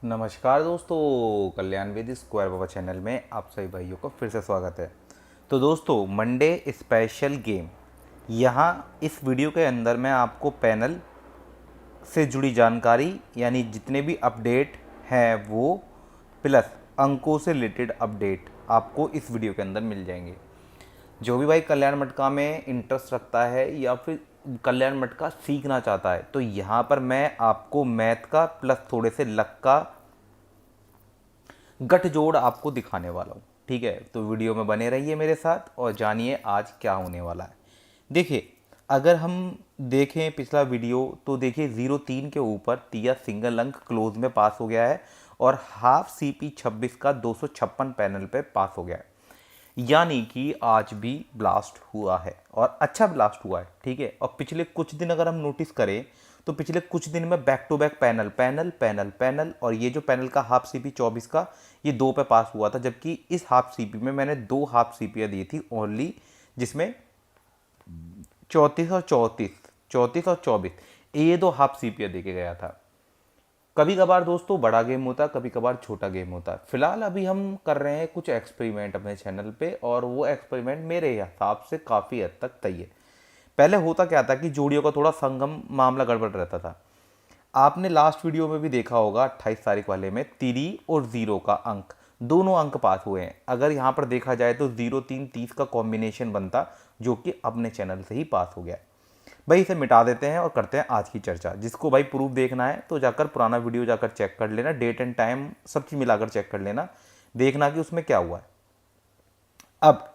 नमस्कार दोस्तों, कल्याण वेदी स्क्वायर बाबा चैनल में आप सभी भाइयों का फिर से स्वागत है। तो दोस्तों, मंडे स्पेशल गेम। यहाँ इस वीडियो के अंदर मैं आपको पैनल से जुड़ी जानकारी यानी जितने भी अपडेट हैं वो प्लस अंकों से रिलेटेड अपडेट आपको इस वीडियो के अंदर मिल जाएंगे। जो भी भाई कल्याण मटका में इंटरेस्ट रखता है या फिर कल्याण मटका सीखना चाहता है तो यहाँ पर मैं आपको मैथ का प्लस थोड़े से लक का गठजोड़ आपको दिखाने वाला हूँ। ठीक है, तो वीडियो में बने रहिए मेरे साथ और जानिए आज क्या होने वाला है। देखिए, अगर हम देखें पिछला वीडियो तो देखिए 03 के ऊपर तिया सिंगल अंक क्लोज में पास हो गया है और हाफ CP26 का 256 पैनल पे पास हो गया है। यानी कि आज भी ब्लास्ट हुआ है और अच्छा ब्लास्ट हुआ है। ठीक है, और पिछले कुछ दिन अगर हम नोटिस करें तो पिछले कुछ दिन में back to back panel panel panel panel, और ये जो पैनल का हाफ CP24 का ये 2 पे पास हुआ था, जबकि इस हाफ CP में मैंने 2 हाफ CP दी थी ओनली, जिसमें 34 और 24 ये 2 हाफ CP दे के गया था। कभी कभार दोस्तों बड़ा गेम होता है, कभी कभार छोटा गेम होता है। फिलहाल अभी हम कर रहे हैं कुछ एक्सपेरिमेंट अपने चैनल पे और वो एक्सपेरिमेंट मेरे हिसाब से काफ़ी हद तक तय है। पहले होता क्या था कि जोड़ियों का थोड़ा संगम मामला गड़बड़ रहता था। आपने लास्ट वीडियो में भी देखा होगा 28 तारीख वाले में 3 और 0 का अंक, दोनों अंक पास हुए हैं। अगर यहाँ पर देखा जाए तो 0 3 30 का कॉम्बिनेशन बनता, जो कि अपने चैनल से ही पास हो गया। भाई इसे मिटा देते हैं और करते हैं आज की चर्चा। जिसको भाई प्रूफ देखना है तो जाकर पुराना वीडियो जाकर चेक कर लेना, डेट एंड टाइम सब चीज़ मिलाकर चेक कर लेना, देखना कि उसमें क्या हुआ है। अब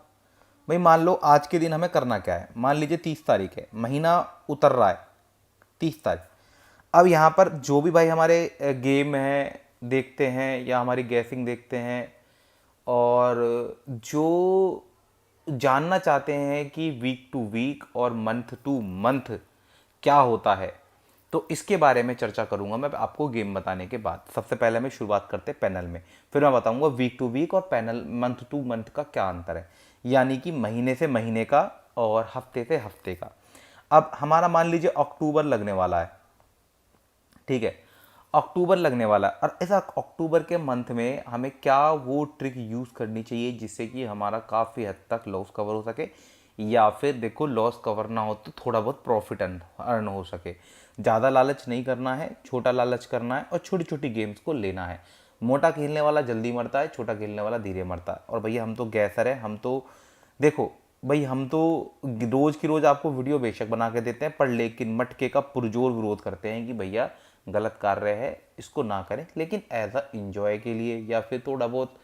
भाई मान लो आज के दिन हमें करना क्या है। मान लीजिए 30 तारीख है, महीना उतर रहा है 30 तारीख। अब यहाँ पर जो भी भाई हमारे गेम है देखते हैं या हमारी गैसिंग देखते हैं और जो जानना चाहते हैं कि वीक टू वीक और मंथ टू मंथ क्या होता है, तो इसके बारे में चर्चा करूंगा मैं आपको गेम बताने के बाद। सबसे पहले मैं शुरुआत करते हैं पैनल में, फिर मैं बताऊंगा वीक टू वीक और पैनल मंथ टू मंथ का क्या अंतर है, यानी कि महीने से महीने का और हफ्ते से हफ्ते का। अब हमारा मान लीजिए अक्टूबर लगने वाला है। ठीक है, अक्टूबर लगने वाला है और ऐसा अक्टूबर के मंथ में हमें क्या वो ट्रिक यूज़ करनी चाहिए जिससे कि हमारा काफ़ी हद तक लॉस कवर हो सके, या फिर देखो लॉस कवर ना हो तो थोड़ा बहुत प्रॉफिट अर्न हो सके। ज़्यादा लालच नहीं करना है, छोटा लालच करना है और छोटी छोटी गेम्स को लेना है। मोटा खेलने वाला जल्दी मरता है, छोटा खेलने वाला धीरे मरता है। और भैया हम तो गैसर है, हम तो देखो भाई हम तो रोज की रोज आपको वीडियो बेशक बना के देते हैं, पर लेकिन मटके का पुरजोर विरोध करते हैं कि भैया गलत कार्य है, इसको ना करें। लेकिन एज अ इंजॉय के लिए या फिर थोड़ा बहुत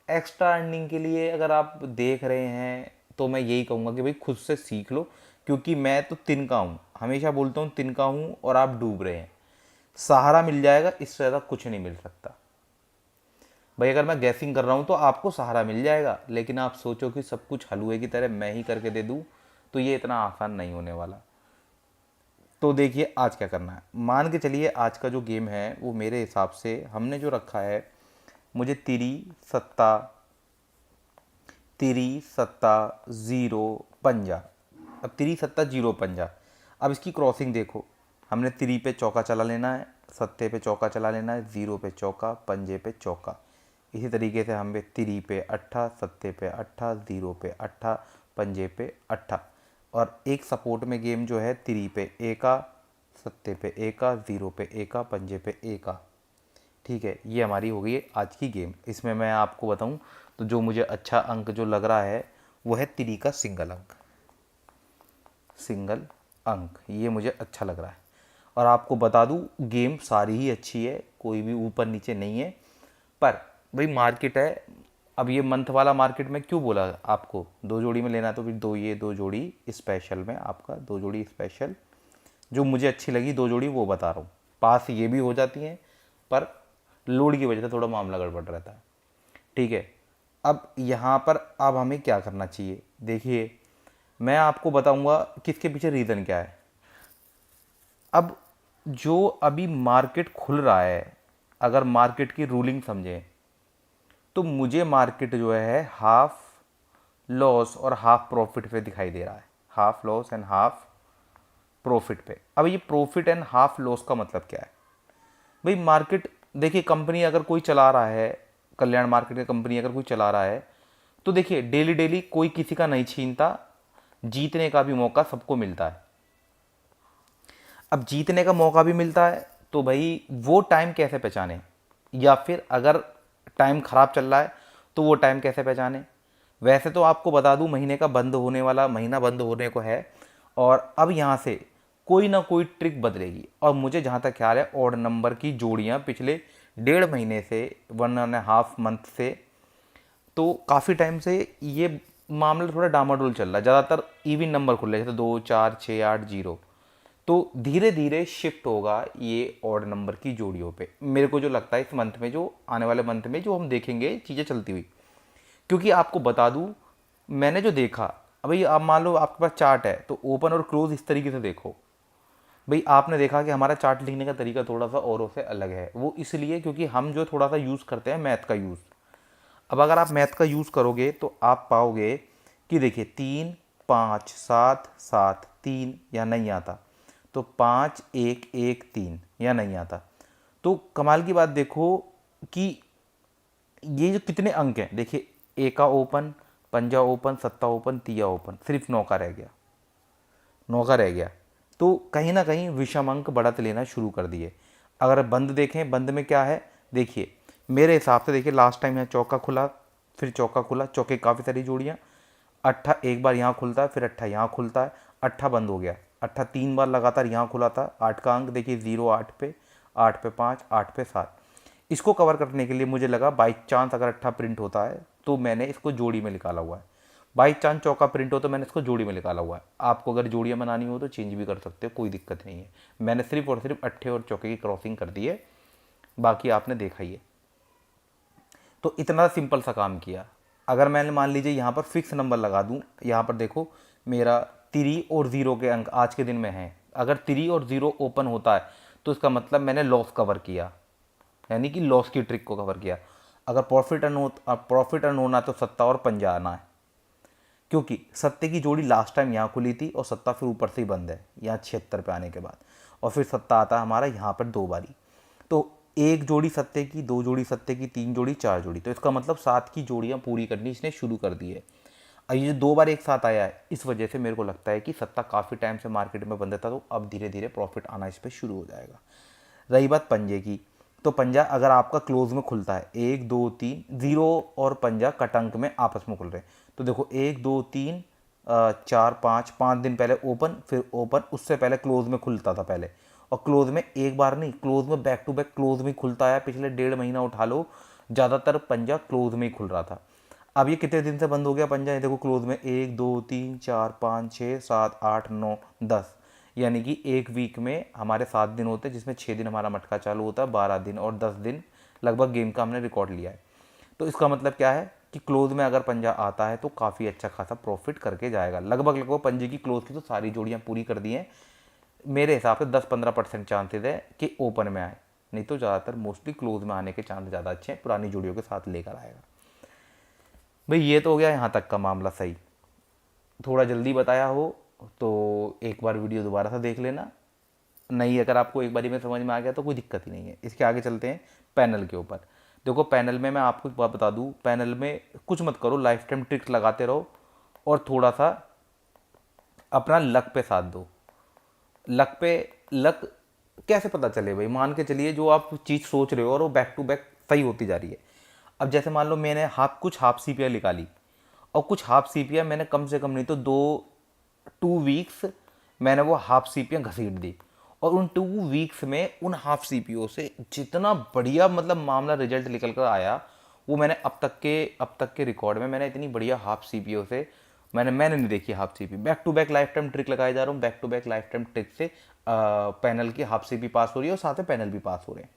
एक्स्ट्रा अर्निंग के लिए अगर आप देख रहे हैं तो मैं यही कहूँगा कि भाई खुद से सीख लो, क्योंकि मैं तो तिनका हूँ, हमेशा बोलता हूँ तिनका हूँ और आप डूब रहे हैं। सहारा मिल जाएगा, इससे ज़्यादा कुछ नहीं मिल सकता। भाई अगर मैं गैसिंग कर रहा हूँ तो आपको सहारा मिल जाएगा, लेकिन आप सोचो कि सब कुछ हलवे की तरह मैं ही करके दे दूँ तो ये इतना आसान नहीं होने वाला। तो देखिए आज क्या करना है। मान के चलिए आज का जो गेम है वो मेरे हिसाब से हमने जो रखा है, मुझे सत्ता तिरी सत्ता ज़ीरो पंजा। अब तिरी सत्ता जीरो पंजा, अब इसकी क्रॉसिंग देखो। हमने तिरी पे चौका चला लेना है, सत्ते पे चौका चला लेना है, ज़ीरो पे चौका, पंजे पे चौका। इसी तरीके से हमें तिरी पे अट्ठा, सत्ते पे अट्ठा, ज़ीरो पे अट्ठा, पंजे पे अट्ठा। और एक सपोर्ट में गेम जो है तिरी पे एका, सत्ते पे एका, ज़ीरो पे एका, पंजे पे एका। ठीक है, ये हमारी हो गई है आज की गेम। इसमें मैं आपको बताऊं तो जो मुझे अच्छा अंक जो लग रहा है वो है तिरी का सिंगल अंक। सिंगल अंक ये मुझे अच्छा लग रहा है। और आपको बता दूं गेम सारी ही अच्छी है, कोई भी ऊपर नीचे नहीं है। पर भाई मार्केट है, अब ये मंथ वाला मार्केट में क्यों बोला आपको 2 जोड़ी में लेना है तो फिर ये 2 जोड़ी स्पेशल में आपका 2 जोड़ी स्पेशल जो मुझे अच्छी लगी 2 जोड़ी वो बता रहा हूँ। पास ये भी हो जाती हैं पर लोड की वजह से थोड़ा मामला गड़बड़ रहता है। ठीक है, अब यहाँ पर अब हमें क्या करना चाहिए देखिए, मैं आपको बताऊंगा किसके पीछे रीज़न क्या है। अब जो अभी मार्केट खुल रहा है, अगर मार्केट की रूलिंग समझें तो मुझे मार्केट जो है हाफ लॉस और हाफ प्रॉफिट पे दिखाई दे रहा है। Half loss and half profit पे। अब ये प्रॉफिट एंड हाफ लॉस का मतलब क्या है। भाई मार्केट देखिए कंपनी अगर कोई चला रहा है, कल्याण मार्केट की कंपनी अगर कोई चला रहा है, तो देखिए डेली डेली कोई किसी का नहीं छीनता, जीतने का भी मौका सबको मिलता है। अब जीतने का मौका भी मिलता है तो भाई वो टाइम कैसे पहचाने, या फिर अगर टाइम ख़राब चल रहा है तो वो टाइम कैसे पहचाने। वैसे तो आपको बता दूं महीने का बंद होने वाला, महीना बंद होने को है, और अब यहाँ से कोई ना कोई ट्रिक बदलेगी। और मुझे जहाँ तक ख्याल है ऑड नंबर की जोड़ियाँ पिछले 1.5 महीने से, 1.5 मंथ से, तो काफ़ी टाइम से ये मामला थोड़ा डामाडोल चल रहा है। ज़्यादातर इवन नंबर खुल रहे हैं, जैसे 2 4 6 8 0। तो धीरे धीरे शिफ्ट होगा ये ऑड नंबर की जोड़ियों पे। मेरे को जो लगता है इस मंथ में, जो आने वाले मंथ में जो हम देखेंगे चीज़ें चलती हुई। क्योंकि आपको बता दूं, मैंने जो देखा, अब भाई आप मान लो आपके पास चार्ट है तो ओपन और क्लोज इस तरीके से देखो। भाई आपने देखा कि हमारा चार्ट लिखने का तरीका थोड़ा सा औरों से अलग है। वो इसलिए क्योंकि हम जो थोड़ा सा यूज़ करते हैं मैथ का यूज़। अब अगर आप मैथ का यूज़ करोगे तो आप पाओगे कि देखिए 3 5 7 7 3 या नहीं आता, तो 5 1 1 3 या नहीं आता। तो कमाल की बात देखो कि ये जो कितने अंक हैं, देखिए ए का ओपन, पंजा ओपन, सत्ता ओपन, तिया ओपन, सिर्फ 9 का रह गया, 9 का रह गया। तो कहीं ना कहीं विषम अंक बढ़त लेना शुरू कर दिए। अगर बंद देखें, बंद में क्या है, देखिए मेरे हिसाब से, देखिए लास्ट टाइम यहाँ चौका खुला, फिर चौका खुला, चौके काफ़ी सारी जोड़ियाँ, अट्ठा एक बार यहाँ खुलता है, फिर अट्ठा यहाँ खुलता है, अट्ठा बंद हो गया, अट्ठा 3 बार लगातार यहाँ खुला था। 8 का अंक देखिए, 0 8 पे, 8 पे 5, 8 पे 7। इसको कवर करने के लिए मुझे लगा बाई चांस अगर अट्ठा प्रिंट होता है तो मैंने इसको जोड़ी में निकाला हुआ है। बाई चांस चौका प्रिंट हो तो मैंने इसको जोड़ी में निकाला हुआ है। आपको अगर जोड़ियाँ बनानी हो तो चेंज भी कर सकते हो, कोई दिक्कत नहीं है। मैंने सिर्फ और सिर्फ अट्ठे और चौके की क्रॉसिंग कर दी है, बाकी आपने देखा ही है। तो इतना सिंपल सा काम किया। अगर मैंने मान लीजिए यहाँ पर फिक्स नंबर लगा दूँ, यहाँ पर देखो मेरा 3 और 0 के अंक आज के दिन में हैं। अगर 3 और 0 ओपन होता है तो इसका मतलब मैंने लॉस कवर किया, यानी कि लॉस की ट्रिक को कवर किया। अगर प्रॉफिट अर्न होना तो सत्ता और पंजा आना है, क्योंकि सत्ते की जोड़ी लास्ट टाइम यहाँ खुली थी और सत्ता फिर ऊपर से ही बंद है यहाँ 76 पे आने के बाद, और फिर सत्ता आता है हमारा यहाँ पर 2 बारी। तो एक जोड़ी सत्ते की, 2 जोड़ी सत्ते की, 3 जोड़ी, 4 जोड़ी, तो इसका मतलब 7 की जोड़ियाँ पूरी करनी इसने शुरू कर दी है। और ये जो 2 बार एक साथ आया है, इस वजह से मेरे को लगता है कि सत्ता काफ़ी टाइम से मार्केट में बंद था, तो अब धीरे धीरे प्रॉफिट आना इस पर शुरू हो जाएगा। रही बात पंजे की, तो पंजा अगर आपका क्लोज में खुलता है, 1 2 3, 0 और पंजा कट अंक में आपस में खुल रहे हैं, तो देखो 1 2 3 4 5, 5 दिन पहले ओपन, फिर ओपन, उससे पहले क्लोज में खुलता था पहले, और क्लोज में एक बार नहीं, क्लोज में बैक टू बैक क्लोज में खुलता है। पिछले 1.5 महीना उठा लो, ज़्यादातर पंजा क्लोज में ही खुल रहा था। अब ये कितने दिन से बंद हो गया पंजा, ये देखो क्लोज में 1 2 3 4 5 6 7 8 9 10, यानी कि एक वीक में हमारे 7 दिन होते हैं, जिसमें 6 दिन हमारा मटका चालू होता है, 12 दिन और 10 दिन लगभग गेम का हमने रिकॉर्ड लिया है। तो इसका मतलब क्या है कि क्लोज में अगर पंजा आता है तो काफ़ी अच्छा खासा प्रॉफिट करके जाएगा। लगभग लगभग पंजे की क्लोज की तो सारी जोड़ियाँ पूरी कर दी हैं। मेरे हिसाब से 10-15% चांसेस है कि ओपन में आए, नहीं तो ज़्यादातर मोस्टली क्लोज में आने के चांस ज़्यादा अच्छे हैं, पुरानी जोड़ियों के साथ लेकर आएगा। भाई ये तो हो गया यहाँ तक का मामला सही। थोड़ा जल्दी बताया हो तो एक बार वीडियो दोबारा से देख लेना, नहीं अगर आपको एक बारी में समझ में आ गया तो कोई दिक्कत ही नहीं है। इसके आगे चलते हैं पैनल के ऊपर। देखो पैनल में मैं आपको एक बात बता दूं, पैनल में कुछ मत करो, लाइफ टाइम ट्रिक्स लगाते रहो और थोड़ा सा अपना लक पे साथ दो। लक पे, लक कैसे पता चले भाई, मान के चलिए जो आप चीज़ सोच रहे हो और वो बैक टू बैक सही होती जा रही है। अब जैसे मान लो मैंने कुछ हाफ सीपियाँ निकाली, और कुछ हाफ सीपियाँ मैंने कम से कम नहीं तो 2 वीक्स मैंने वो हाफ सीपियाँ घसीट दी, और उन 2 वीक्स में उन हाफ सीपीओ से जितना बढ़िया मतलब मामला रिजल्ट निकल कर आया, वो मैंने अब तक के रिकॉर्ड में मैंने इतनी बढ़िया हाफ सीपीओ से मैंने नहीं देखी half CP. Back to back life time trick लगाए जा रहा हूँ, back to back life time trick से पैनल की हाफ सीपी पास हो रही है और साथ में पैनल भी पास हो रहे हैं।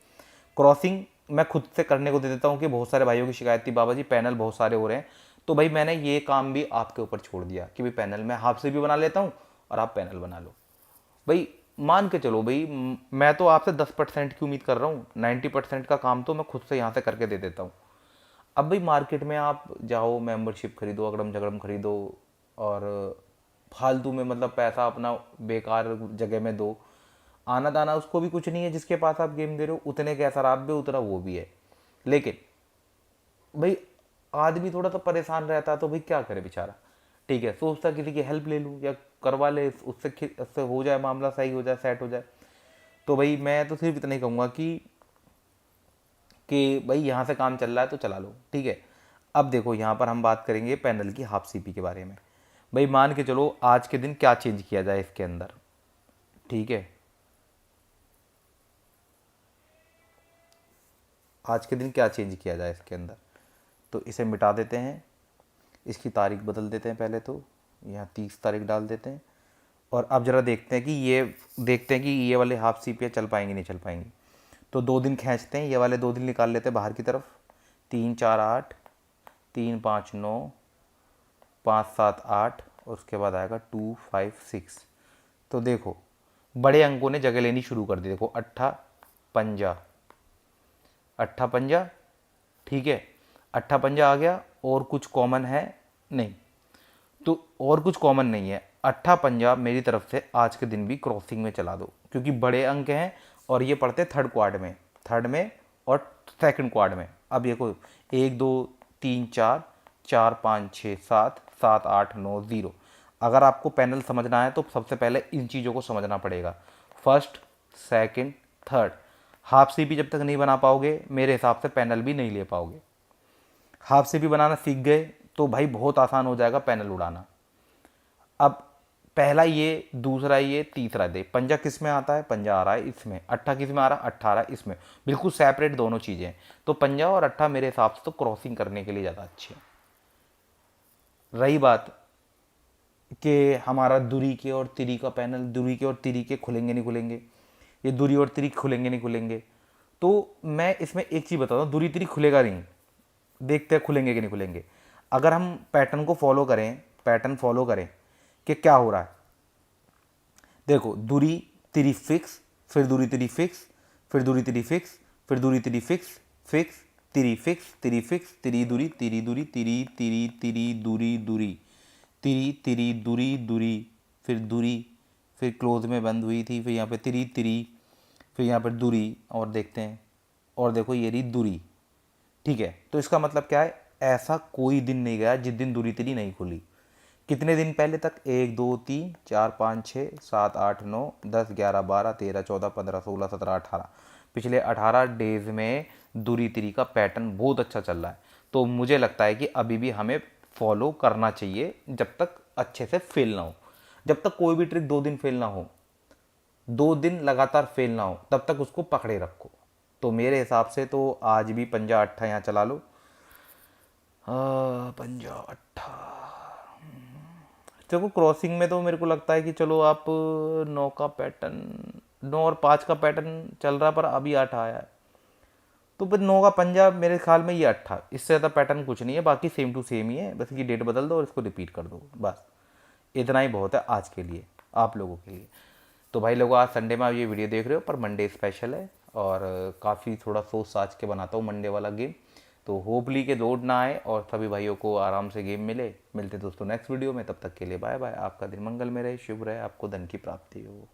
क्रॉसिंग मैं खुद से करने को दे देता हूँ कि बहुत सारे भाइयों की शिकायत थी, बाबा जी पैनल बहुत सारे हो रहे हैं, तो भाई मैंने ये काम भी आपके ऊपर छोड़ दिया कि भाई पैनल मैं हाफ सीपी बना लेता हूँ और आप पैनल बना लो। भाई मान के चलो भाई, मैं तो आपसे 10% की उम्मीद कर रहा हूँ, 90% का काम तो मैं खुद से यहाँ से करके दे देता हूँ। अब भाई मार्केट में आप जाओ, मेंबरशिप खरीदो, अगड़म झगड़म खरीदो, और फालतू में मतलब पैसा अपना बेकार जगह में दो, आना दाना उसको भी कुछ नहीं है जिसके पास आप गेम दे रहे हो, उतने के असर आप भी उतना वो भी है। लेकिन भाई आदमी थोड़ा सा परेशान रहता है तो भाई क्या करे बेचारा, ठीक है, सोचता किसी की हेल्प ले लूँ या करवा ले, उससे हो जाए मामला, सही हो जाए, सेट हो जाए। तो भाई मैं तो सिर्फ इतना ही कहूँगा कि भाई यहाँ से काम चल रहा है तो चला लो, ठीक है। अब देखो यहाँ पर हम बात करेंगे पैनल की हाफ सीपी के बारे में। भाई मान के चलो आज के दिन क्या चेंज किया जाए इसके अंदर, ठीक है। आज के दिन क्या चेंज किया जाए इसके अंदर, तो इसे मिटा देते हैं, इसकी तारीख बदल देते हैं। पहले तो यहाँ 30 तारीख डाल देते हैं। और अब ज़रा देखते हैं कि ये वाले हाफ सीपी चल पाएंगे नहीं चल पाएंगे। तो 2 दिन खींचते हैं, ये वाले 2 दिन निकाल लेते हैं बाहर की तरफ। 3 4 8, 3 5 9, 5 7 8, और उसके बाद आएगा 2 5 6। तो देखो बड़े अंकों ने जगह लेनी शुरू कर दी। देखो अट्ठा पंजा, अट्ठा पंजा, ठीक है, अट्ठा पंजा आ गया। और कुछ कॉमन है नहीं, तो और कुछ कॉमन नहीं है। अट्ठा पंजा मेरी तरफ से आज के दिन भी क्रॉसिंग में चला दो, क्योंकि बड़े अंक हैं और ये पढ़ते थर्ड में और सेकंड क्वाड में। अब ये को 1 2 3 4, 4 5 6 7, 7 8 9 0। अगर आपको पैनल समझना है तो सबसे पहले इन चीज़ों को समझना पड़ेगा, first second third. Half CP जब तक नहीं बना पाओगे मेरे हिसाब से पैनल भी नहीं ले पाओगे। हाफ सीपी बनाना सीख गए तो भाई बहुत आसान हो जाएगा पैनल उड़ाना। अब पहला ये, दूसरा ये, तीसरा दे। पंजा किस में आता है, पंजा आ रहा है इसमें। अट्ठा किस में आ रहा है, अट्ठा आ रहा है इसमें। बिल्कुल सेपरेट दोनों चीज़ें। तो पंजा और अट्ठा मेरे हिसाब से तो क्रॉसिंग करने के लिए ज़्यादा अच्छे हैं। रही बात कि हमारा दूरी के और तिरी का पैनल, दूरी के और तिरी के खुलेंगे नहीं खुलेंगे, ये दूरी और तिरी खुलेंगे नहीं खुलेंगे, तो मैं इसमें एक चीज़ बताता हूँ, दूरी तिरी खुलेगा नहीं, देखते हैं खुलेंगे कि नहीं खुलेंगे। अगर हम पैटर्न को फॉलो करें, पैटर्न फॉलो करें कि क्या हो रहा है। देखो दूरी तिरी फिक्स, फिर दूरी तिरी फिक्स, फिर दूरी तिरी फिक्स, फिर दूरी तिरी फिक्स, फिक्स तिरी फिक्स, तिरी फिक्स, तिरी दूरी, तिरी दूरी, तिरी तिरी तिरी दूरी दूरी, तिरी तिरी दूरी दूरी, फिर दूरी, फिर क्लोज में बंद हुई थी, फिर यहाँ पे तिरी तिरी, फिर यहाँ पर दूरी, और देखते हैं, और देखो ये रही दूरी, ठीक है। तो इसका मतलब क्या है, ऐसा कोई दिन नहीं गया जिस दिन दूरी तिरी नहीं खुली। कितने दिन पहले तक, 1 2 3 4 5 6 7 8 9 10 11 12 13 14 15 16 17 18, पिछले 18 डेज में दूरी तिरी का पैटर्न बहुत अच्छा चल रहा है। तो मुझे लगता है कि अभी भी हमें फॉलो करना चाहिए जब तक अच्छे से फेल ना हो। जब तक कोई भी ट्रिक 2 दिन फेल ना हो, 2 दिन लगातार फेल ना हो, तब तक उसको पकड़े रखो। तो मेरे हिसाब से तो आज भी पंजा अट्ठा यहाँ चला लो। पंजा अट्ठा, देखो क्रॉसिंग में तो मेरे को लगता है कि चलो आप 9 का पैटर्न, 9 और 5 का पैटर्न चल रहा है, पर अभी 8 आया है, तो फिर 9 का पंजा मेरे ख्याल में ये 8, इससे ज़्यादा पैटर्न कुछ नहीं है। बाकी सेम टू सेम ही है, बस इसकी डेट बदल दो और इसको रिपीट कर दो, बस इतना ही बहुत है आज के लिए, आप लोगों के लिए। तो भाई लोगों, आज संडे में आप ये वीडियो देख रहे हो, पर मंडे स्पेशल है और काफ़ी थोड़ा सोच साच के बनाता हूँ मंडे वाला गेम। तो होपली के लोड ना आए और सभी भाइयों को आराम से गेम मिले। मिलते दोस्तों नेक्स्ट वीडियो में, तब तक के लिए बाय बाय। आपका दिन मंगल में रहे, शुभ रहे, आपको धन की प्राप्ति हो।